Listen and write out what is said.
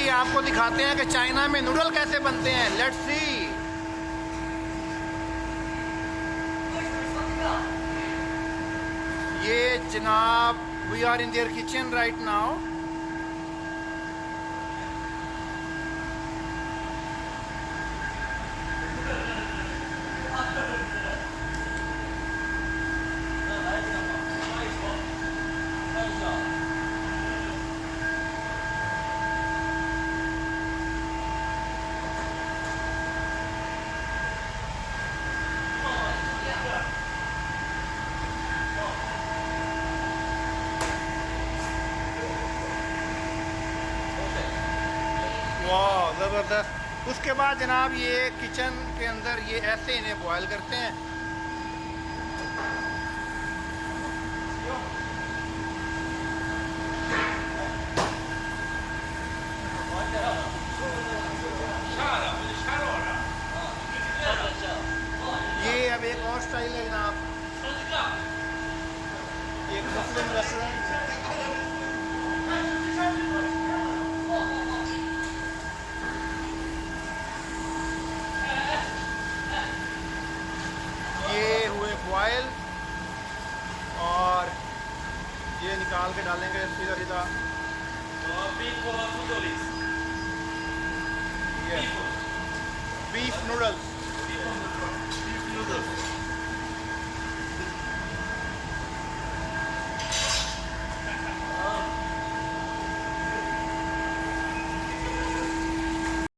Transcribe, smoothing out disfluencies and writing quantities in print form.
चलिए आपको दिखाते हैं कि चाइना में नूडल कैसे बनते हैं। Let's see. ये जनाब, we are in their kitchen right now. वाह, ज़बरदस्त। उसके बाद जनाब ये किचन के अंदर ये ऐसे इन्हें बॉयल करते हैं। ये अब एक और स्टाइल है जनाब, ये मुस्लिम रेस्टोरेंट। ये हुए बॉयल और ये निकाल के डालेंगे सीधा सीधा। Beef noodles.